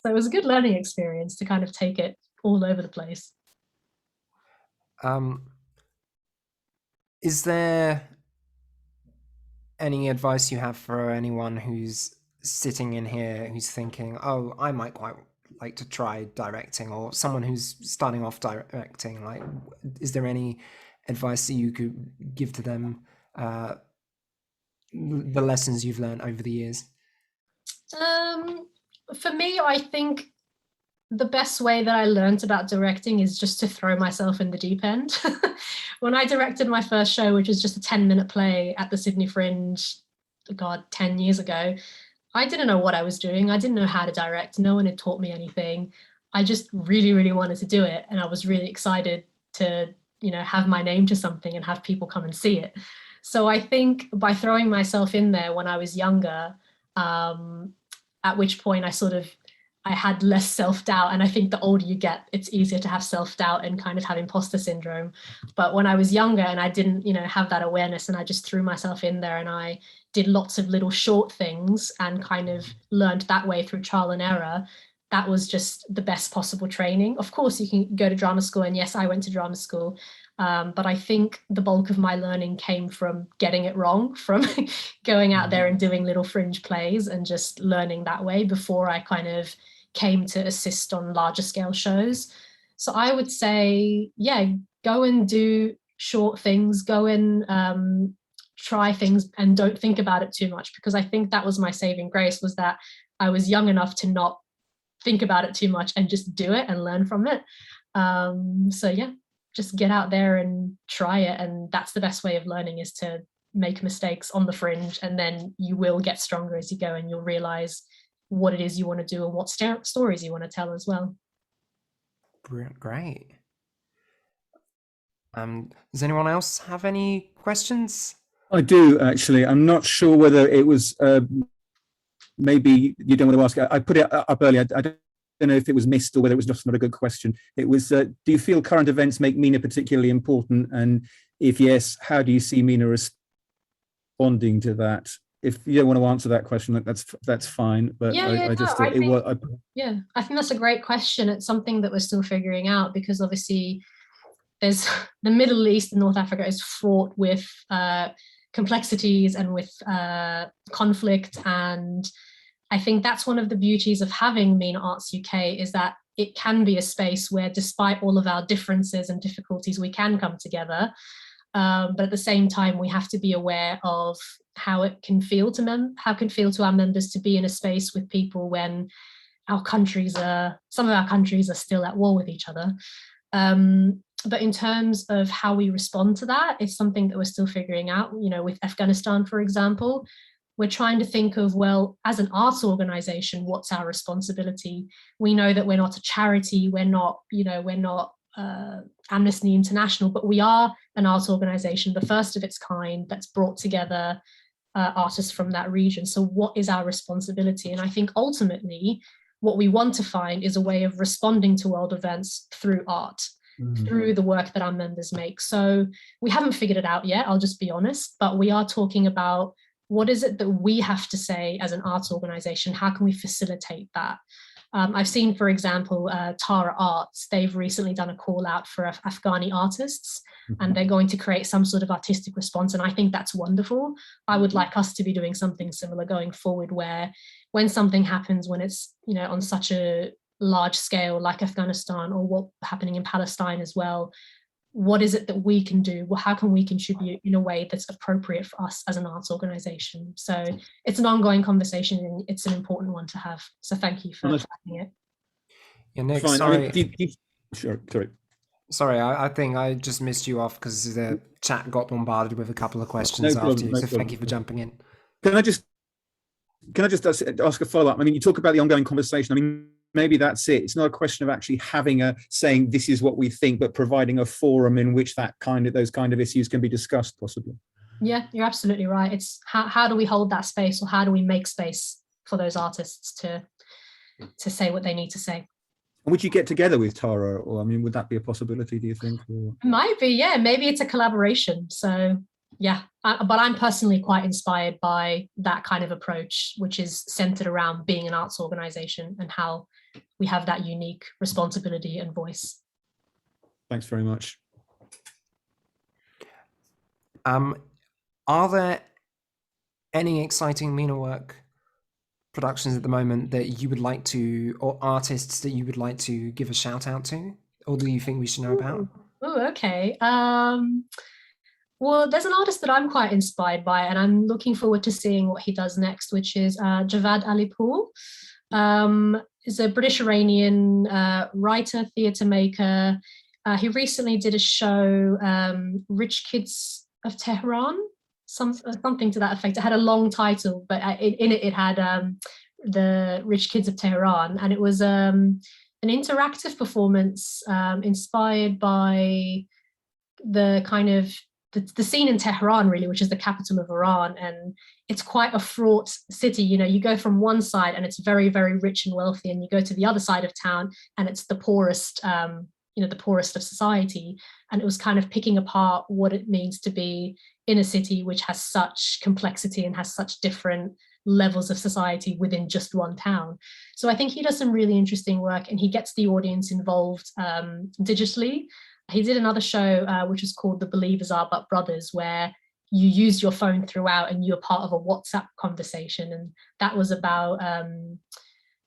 So it was a good learning experience to kind of take it all over the place. Is there any advice you have for anyone who's sitting in here who's thinking, oh, I might quite like to try directing, or someone who's starting off directing? Like, is there any advice that you could give to them, the lessons you've learned over the years? For me, I think the best way that I learned about directing is just to throw myself in the deep end. When I directed my first show, which was just a 10-minute play at the Sydney Fringe, 10 years ago, I didn't know what I was doing. I didn't know how to direct. No one had taught me anything. I just really, really wanted to do it. And I was really excited to, you know, have my name to something and have people come and see it. So I think by throwing myself in there when I was younger, at which point I had less self-doubt. And I think the older you get, it's easier to have self-doubt and kind of have imposter syndrome. But when I was younger and I didn't, you know, have that awareness, and I just threw myself in there and I did lots of little short things and kind of learned that way through trial and error, that was just the best possible training. Of course, you can go to drama school, and yes, I went to drama school. But I think the bulk of my learning came from getting it wrong, from going out there and doing little fringe plays and just learning that way before I kind of came to assist on larger scale shows. So I would say, yeah, go and do short things, go and try things, and don't think about it too much, because I think that was my saving grace, was that I was young enough to not think about it too much and just do it and learn from it. So yeah, just get out there and try it. And that's the best way of learning, is to make mistakes on the fringe, and then you will get stronger as you go, and you'll realize what it is you want to do and what stories you want to tell as well. Great. Does anyone else have any questions? I do, actually. I'm not sure whether it was, maybe you don't want to ask. I put it up earlier. I don't know if it was missed or whether it was just not a good question. It was, do you feel current events make MENA particularly important? And if yes, how do you see MENA responding to that? If you don't want to answer that question, that's fine. But I think that's a great question. It's something that we're still figuring out, because obviously there's the Middle East and North Africa is fraught with complexities and with conflict. And I think that's one of the beauties of having MENA Arts UK, is that it can be a space where, despite all of our differences and difficulties, we can come together. But at the same time, we have to be aware of how it can feel to our members to be in a space with people when some of our countries are still at war with each other. But in terms of how we respond to that, it's something that we're still figuring out. You know, with Afghanistan, for example, we're trying to think of, well, as an arts organization, what's our responsibility? We know that we're not a charity, we're not Amnesty International, but we are an arts organization, the first of its kind, that's brought together artists from that region. So what is our responsibility? And I think ultimately what we want to find is a way of responding to world events through art, through the work that our members make. So we haven't figured it out yet, I'll just be honest, but we are talking about, what is it that we have to say as an arts organization? How can we facilitate that? I've seen, for example, Tara Arts, they've recently done a call out for Afghani artists, and they're going to create some sort of artistic response. And I think that's wonderful. I would like us to be doing something similar going forward, where when something happens, when it's, you know, on such a large scale like Afghanistan, or what's happening in Palestine as well, what is it that we can do? Well, how can we contribute in a way that's appropriate for us as an arts organisation? So it's an ongoing conversation, and it's an important one to have. So thank you for having it. Yeah, Nick, Fine. sorry. I mean, sure, sorry. Sorry, I think I just missed you off because the chat got bombarded with a couple of questions after you. So thank you for jumping in. Can I just ask a follow-up? I mean, you talk about the ongoing conversation. I mean, maybe that's it. It's not a question of actually having saying this is what we think, but providing a forum in which those kind of issues can be discussed, possibly. Yeah, you're absolutely right. It's how do we hold that space, or how do we make space for those artists to say what they need to say? And would you get together with Tara, or I mean, would that be a possibility, do you think? Or? It might be, yeah. Maybe it's a collaboration. So yeah, but I'm personally quite inspired by that kind of approach, which is centered around being an arts organisation and how we have that unique responsibility and voice. Thanks very much. Are there any exciting MENA work productions at the moment that you would like to, or artists that you would like to give a shout out to, or do you think we should know about? Oh, okay. Well, there's an artist that I'm quite inspired by, and I'm looking forward to seeing what he does next, which is Javad Alipour. He's a British Iranian writer, theatre maker. He recently did a show, Rich Kids of Tehran, something to that effect. It had a long title, but in it had the Rich Kids of Tehran, and it was an interactive performance inspired by the kind of the scene in Tehran, really, which is the capital of Iran, and it's quite a fraught city. You know, you go from one side and it's very, very rich and wealthy, and you go to the other side of town and it's the poorest, the poorest of society. And it was kind of picking apart what it means to be in a city which has such complexity and has such different levels of society within just one town. So I think he does some really interesting work, and he gets the audience involved digitally. He did another show which was called The Believers Are But Brothers, where you use your phone throughout and you're part of a WhatsApp conversation. And that was about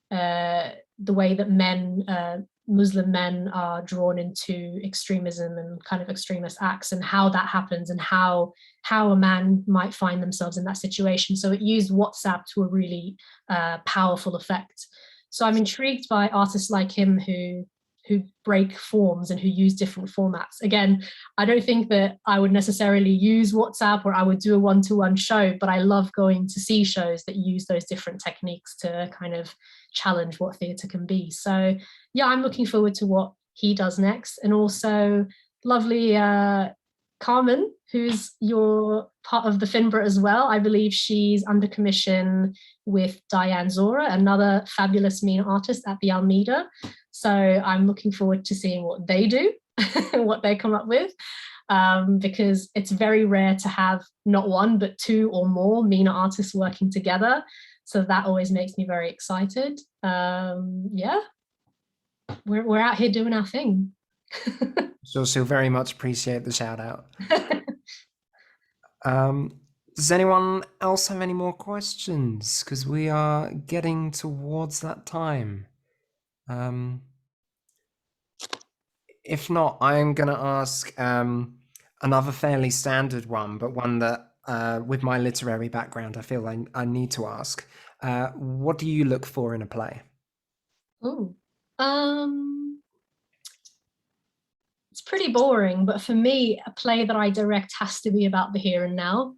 the way that Muslim men are drawn into extremism and kind of extremist acts, and how that happens, and how a man might find themselves in that situation. So it used WhatsApp to a really powerful effect. So I'm intrigued by artists like him who break forms and who use different formats. Again, I don't think that I would necessarily use WhatsApp or I would do a one-to-one show, but I love going to see shows that use those different techniques to kind of challenge what theatre can be. So yeah, I'm looking forward to what he does next. And also lovely Carmen, who's your part of the Finborough as well. I believe she's under commission with Diane Zora, another fabulous MENA artist at the Almeida. So I'm looking forward to seeing what they do, what they come up with, because it's very rare to have not one, but two or more MENA artists working together. So that always makes me very excited. Yeah, we're out here doing our thing. So very much appreciate the shout out. Does anyone else have any more questions? Because we are getting towards that time. If not, I'm going to ask another fairly standard one, but one that with my literary background, I feel I need to ask. What do you look for in a play? Oh, it's pretty boring, but for me, a play that I direct has to be about the here and now.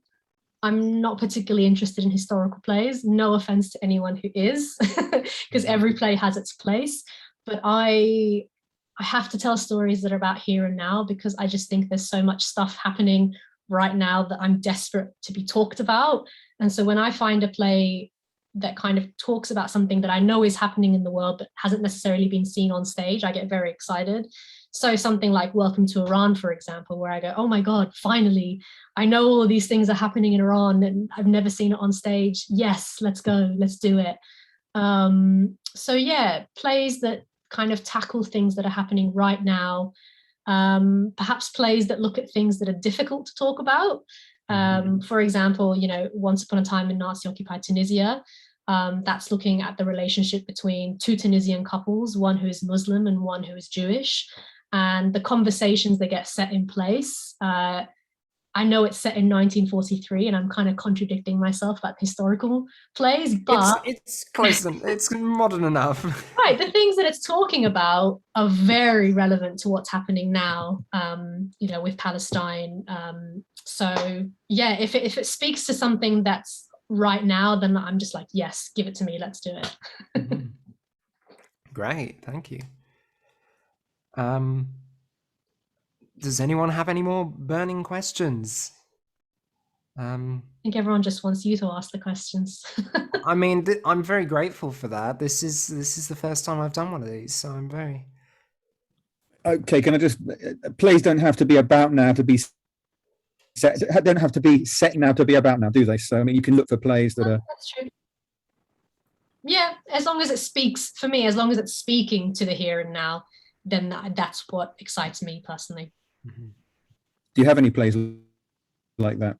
I'm not particularly interested in historical plays, no offense to anyone who is, because every play has its place, but I have to tell stories that are about here and now, because I just think there's so much stuff happening right now that I'm desperate to be talked about. And so when I find a play that kind of talks about something that I know is happening in the world but hasn't necessarily been seen on stage, I get very excited. So something like Welcome to Iran, for example, where I go, oh my God, finally, I know all of these things are happening in Iran and I've never seen it on stage. Yes, let's go, let's do it. So yeah, plays that kind of tackle things that are happening right now. Perhaps plays that look at things that are difficult to talk about. For example, Once Upon a Time in Nazi-occupied Tunisia. That's looking at the relationship between two Tunisian couples, one who is Muslim and one who is Jewish. and the conversations that get set in place. I know it's set in 1943, and I'm kind of contradicting myself about historical plays, but it's close and it's modern enough. Right, the things that it's talking about are very relevant to what's happening now, you know, with Palestine. So yeah, if it speaks to something that's right now, then I'm just like, yes, give it to me, let's do it. Mhm. Great, thank you. Does anyone have any more burning questions? I think everyone just wants you to ask the questions. I mean, I'm very grateful for that. This is the first time I've done one of these, so I'm very. Okay, can I just, plays don't have to be about now to be set, don't have to be set now to be about now, do they? So I mean, you can look for plays that are. That's true. Yeah, as long as it speaks, for me, as long as it's speaking to the here and now, then that's what excites me personally. Mhm. Do you have any plays like that?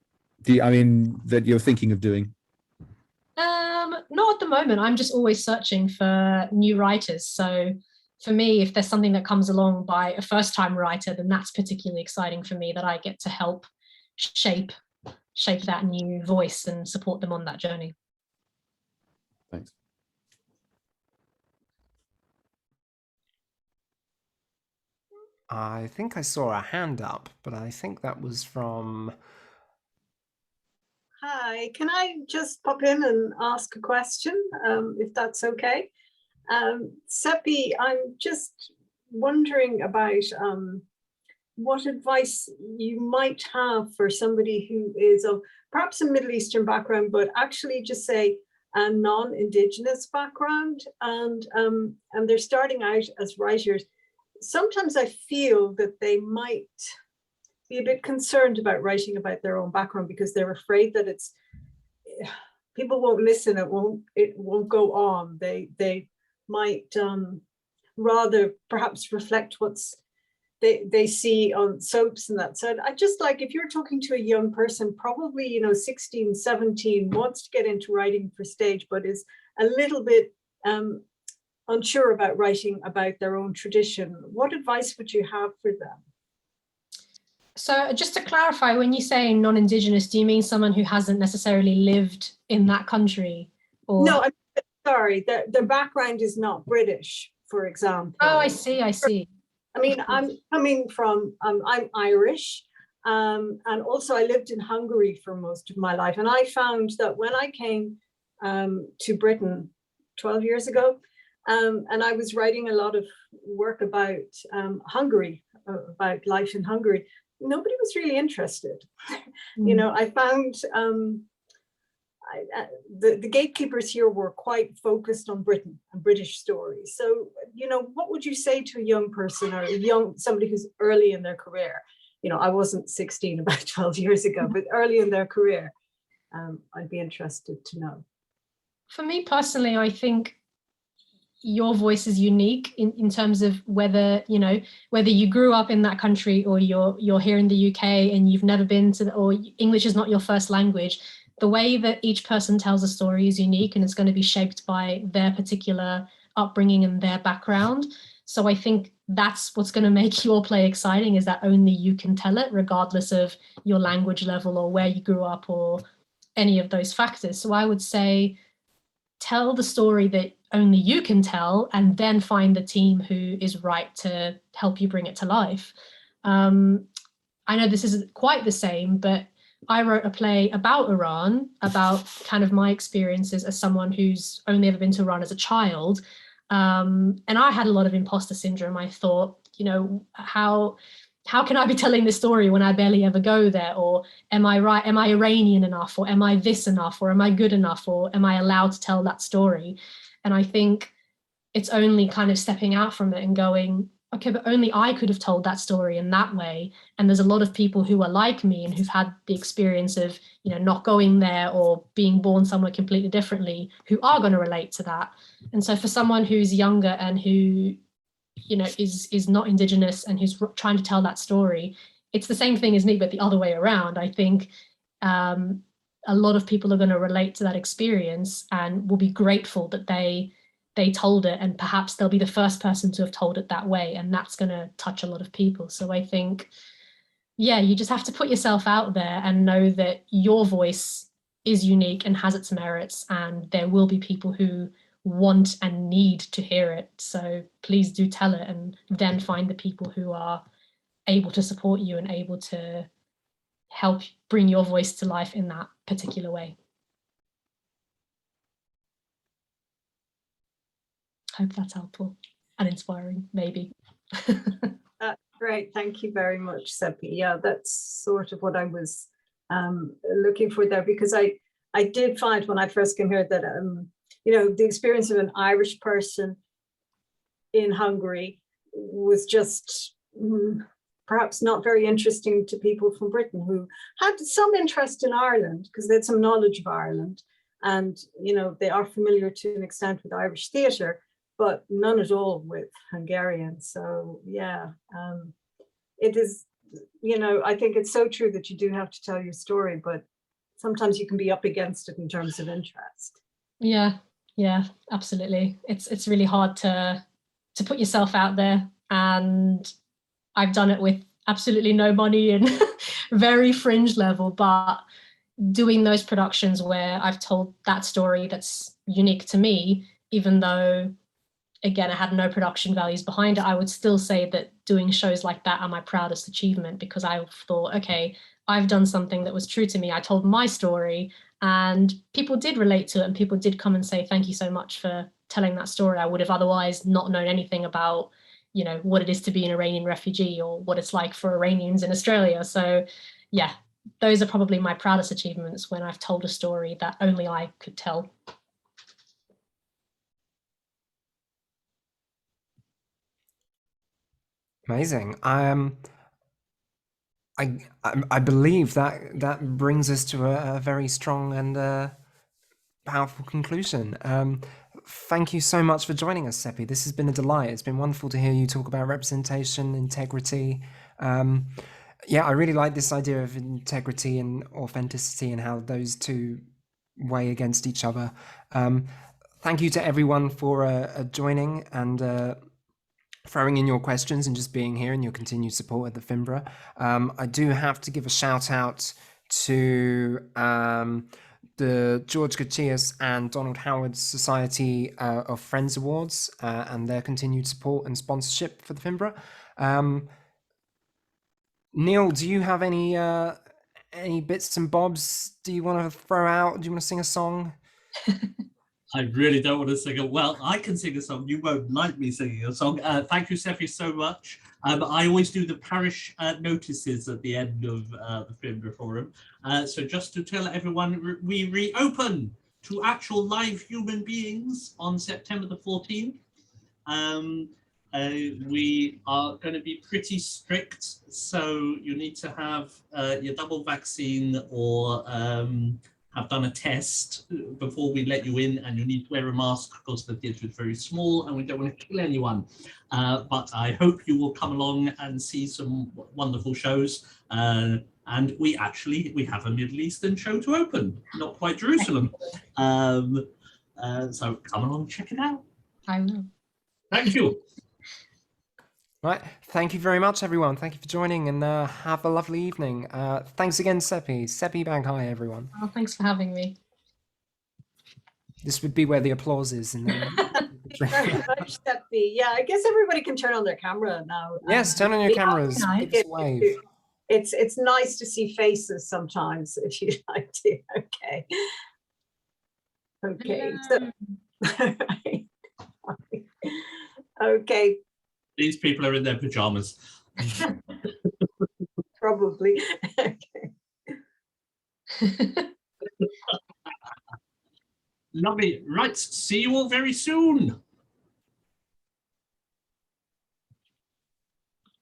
I mean, that you're thinking of doing? Not at the moment. I'm just always searching for new writers. So for me, if there's something that comes along by a first-time writer, then that's particularly exciting for me, that I get to help shape that new voice and support them on that journey. Thanks. I think I saw a hand up, but I think that was from. Hi, can I just pop in and ask a question, if that's okay? Sepy, I'm just wondering about what advice you might have for somebody who is of perhaps a Middle Eastern background, but actually just say a non-Indigenous background, and they're starting out as writers. Sometimes I feel that they might be a bit concerned about writing about their own background because they're afraid that people won't listen, it won't go on. They might rather perhaps reflect what's they see on soaps and that. So I just like, if you're talking to a young person, probably 16, 17, wants to get into writing for stage, but is a little bit unsure about writing about their own tradition, what advice would you have for them? So just to clarify, when you say non-Indigenous, do you mean someone who hasn't necessarily lived in that country? Or... No, I'm sorry, their background is not British, for example. Oh, I see. I mean, I'm coming from, I'm Irish, and also I lived in Hungary for most of my life. And I found that when I came to Britain 12 years ago, and I was writing a lot of work about Hungary, about life in Hungary, nobody was really interested. I found the gatekeepers here were quite focused on Britain and British stories. So, what would you say to a young person or somebody who's early in their career? I wasn't 16 about 12 years ago, but early in their career, I'd be interested to know. For me personally, I think your voice is unique in terms of whether you grew up in that country or you're here in the UK and you've never been to or English is not your first language. The way that each person tells a story is unique, and it's going to be shaped by their particular upbringing and their background. So I think that's what's going to make your play exciting, is that only you can tell it, regardless of your language level or where you grew up or any of those factors. So I would say tell the story that only you can tell, and then find the team who is right to help you bring it to life. I know this isn't quite the same, but I wrote a play about Iran, about kind of my experiences as someone who's only ever been to Iran as a child. And I had a lot of imposter syndrome. I thought, how can I be telling this story when I barely ever go there? Or am I right? Am I Iranian enough? Or am I this enough? Or am I good enough? Or am I allowed to tell that story? And I think it's only kind of stepping out from it and going, okay, but only I could have told that story in that way. And there's a lot of people who are like me and who've had the experience of, not going there or being born somewhere completely differently, who are going to relate to that. And so for someone who's younger and who, is not Indigenous and who's trying to tell that story, it's the same thing as me, but the other way around. I think a lot of people are going to relate to that experience and will be grateful that they they told it, and perhaps they'll be the first person to have told it that way, and that's going to touch a lot of people. So I think, yeah, you just have to put yourself out there and know that your voice is unique and has its merits, and there will be people who want and need to hear it. So please do tell it, and then find the people who are able to support you and able to help bring your voice to life in that particular way. Hope that's helpful and inspiring, maybe. Great, thank you very much, Sepy. Yeah, that's sort of what I was looking for there, because I did find when I first came here that you know, the experience of an Irish person in Hungary was just perhaps not very interesting to people from Britain who had some interest in Ireland because they had some knowledge of Ireland, and you know, they are familiar to an extent with Irish theatre, but none at all with Hungarian. So yeah, it is, you know, I think it's so true that you do have to tell your story, but sometimes you can be up against it in terms of interest. Yeah, absolutely. It's really hard to put yourself out there, and I've done it with absolutely no money and very fringe level, but doing those productions where I've told that story that's unique to me, even though, again, I had no production values behind it, I would still say that doing shows like that are my proudest achievement, because I thought, okay, I've done something that was true to me. I told my story and people did relate to it, and people did come and say, thank you so much for telling that story. I would have otherwise not known anything about, you know, what it is to be an Iranian refugee or what it's like for Iranians in Australia. So yeah, those are probably my proudest achievements, when I've told a story that only I could tell. Amazing. I believe that brings us to a very strong and powerful conclusion. Thank you so much for joining us, Sepy. This has been a delight. It's been wonderful to hear you talk about representation, integrity. Yeah, I really like this idea of integrity and authenticity and how those two weigh against each other. Thank you to everyone for joining and throwing in your questions and just being here, and your continued support at the Finborough. I do have to give a shout out to the George Gachias and Donald Howard Society of Friends Awards and their continued support and sponsorship for the Finborough. Neil, do you have any bits and bobs do you want to throw out? Do you want to sing a song? I really don't want to sing it. Well, I can sing a song. You won't like me singing a song. Thank you, Sepy, so much. I always do the parish notices at the end of the Finborough Forum. So just to tell everyone, we reopen to actual live human beings on September the 14th. We are going to be pretty strict, so you need to have your double vaccine or have done a test before we let you in, and you need to wear a mask because the theatre is very small and we don't want to kill anyone. But I hope you will come along and see some wonderful shows. And we have a Middle Eastern show to open, not quite Jerusalem. So come along, check it out. I will. Thank you. Right, thank you very much, everyone. Thank you for joining, and have a lovely evening. Thanks again, Sepy. Sepy Baghaei, everyone. Oh, thanks for having me. This would be where the applause is. And then... Very much, Sepy. Yeah, I guess everybody can turn on their camera now. Yes, turn on your cameras. Give us a wave. It's nice to see faces sometimes, if you like to. Okay. Okay. So, okay. These people are in their pajamas. Probably. Okay. Lovely. Right. See you all very soon.